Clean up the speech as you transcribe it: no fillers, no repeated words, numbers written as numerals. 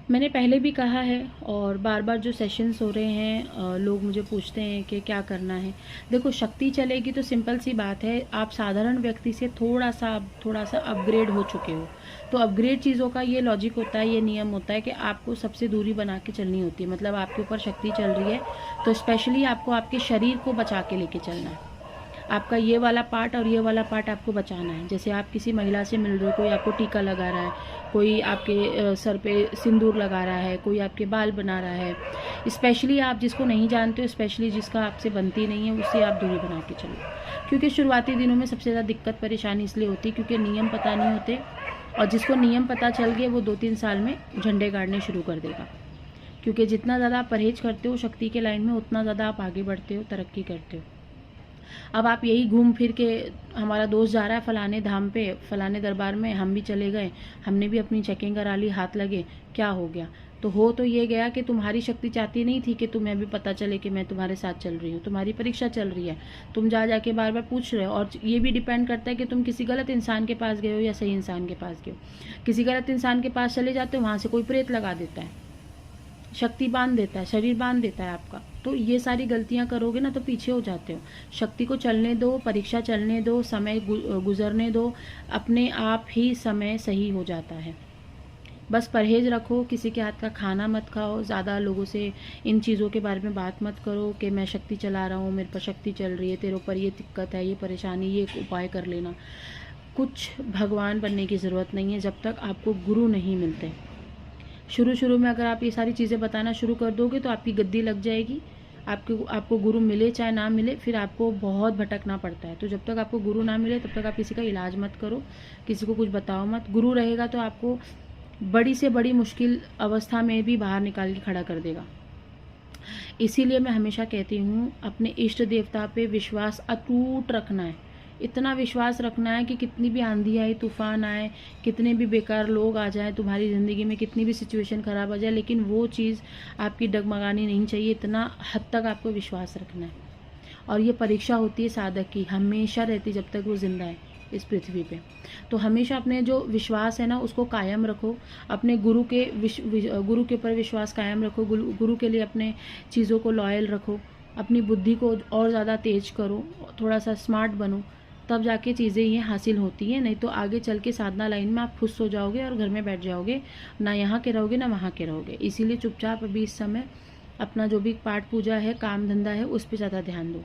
मैंने पहले भी कहा है और बार बार जो सेशंस हो रहे हैं लोग मुझे पूछते हैं कि क्या करना है। देखो, शक्ति चलेगी तो सिंपल सी बात है, आप साधारण व्यक्ति से थोड़ा सा अपग्रेड हो चुके हो। तो अपग्रेड चीज़ों का ये लॉजिक होता है, ये नियम होता है कि आपको सबसे दूरी बना के चलनी होती है। मतलब आपके ऊपर शक्ति चल रही है तो स्पेशली आपको आपके शरीर को बचा के लेके चलना है। आपका ये वाला पार्ट और ये वाला पार्ट आपको बचाना है। जैसे आप किसी महिला से मिल रहे हो, कोई आपको टीका लगा रहा है, कोई आपके सर पे सिंदूर लगा रहा है, कोई आपके बाल बना रहा है। स्पेशली आप जिसको नहीं जानते हो, स्पेशली जिसका आपसे बनती नहीं है, उससे आप दूरी बना के चलो। क्योंकि शुरुआती दिनों में सबसे ज़्यादा दिक्कत परेशानी इसलिए होती है क्योंकि नियम पता नहीं होते, और जिसको नियम पता चल गए वो 2-3 साल में झंडे गाड़ने शुरू कर देगा। क्योंकि जितना ज़्यादा आप परहेज करते हो शक्ति के लाइन में, उतना ज़्यादा आप आगे बढ़ते हो, तरक्की करते हो। अब आप यही घूम फिर के, हमारा दोस्त जा रहा है फलाने धाम पे, फलाने दरबार में, हम भी चले गए, हमने भी अपनी चेकिंग करा ली, हाथ लगे, क्या हो गया? तो ये गया कि तुम्हारी शक्ति चाहती नहीं थी कि तुम्हें भी पता चले कि मैं तुम्हारे साथ चल रही हूँ। तुम्हारी परीक्षा चल रही है, तुम जा जाके बार बार पूछ रहे हो। और ये भी डिपेंड करता है कि तुम किसी गलत इंसान के पास गए हो या सही इंसान के पास गए हो। किसी गलत इंसान के पास चले जाते हो, वहाँ से कोई प्रेत लगा देता है, शक्ति बांध देता है, शरीर बांध देता है आपका। तो ये सारी गलतियां करोगे ना तो पीछे हो जाते हो। शक्ति को चलने दो, परीक्षा चलने दो, समय गुजरने दो, अपने आप ही समय सही हो जाता है। बस परहेज रखो, किसी के हाथ का खाना मत खाओ, ज़्यादा लोगों से इन चीज़ों के बारे में बात मत करो कि मैं शक्ति चला रहा हूँ, मेरे पर शक्ति चल रही है, तेरे ऊपर ये दिक्कत है, ये परेशानी, ये उपाय कर लेना। कुछ भगवान बनने की ज़रूरत नहीं है जब तक आपको गुरु नहीं मिलते। शुरू में अगर आप ये सारी चीज़ें बताना शुरू कर दोगे तो आपकी गद्दी लग जाएगी। आपको गुरु मिले चाहे ना मिले, फिर आपको बहुत भटकना पड़ता है। तो जब तक आपको गुरु ना मिले तब तक आप किसी का इलाज मत करो, किसी को कुछ बताओ मत। गुरु रहेगा तो आपको बड़ी से बड़ी मुश्किल अवस्था में भी बाहर निकाल के खड़ा कर देगा। इसीलिए मैं हमेशा कहती हूँ, अपने इष्ट देवता पे विश्वास अटूट रखना है। इतना विश्वास रखना है कि कितनी भी आंधी आए, तूफान आए, कितने भी बेकार लोग आ जाएं तुम्हारी ज़िंदगी में, कितनी भी सिचुएशन ख़राब आ जाए, लेकिन वो चीज़ आपकी डगमगानी नहीं चाहिए। इतना हद तक आपको विश्वास रखना है। और ये परीक्षा होती है साधक की, हमेशा रहती जब तक वो जिंदा है इस पृथ्वी पे। तो हमेशा अपने जो विश्वास है ना उसको कायम रखो। अपने गुरु के ऊपर विश्वास कायम रखो। गुरु के लिए अपने चीज़ों को लॉयल रखो। अपनी बुद्धि को और ज़्यादा तेज करो, थोड़ा सा स्मार्ट बनो, तब जाके चीज़ें ये हासिल होती हैं। नहीं तो आगे चल के साधना लाइन में आप फुस हो जाओगे और घर में बैठ जाओगे, ना यहाँ के रहोगे ना वहाँ के रहोगे। इसीलिए चुपचाप अभी इस समय अपना जो भी पाठ पूजा है, काम धंधा है, उस पर ज़्यादा ध्यान दो।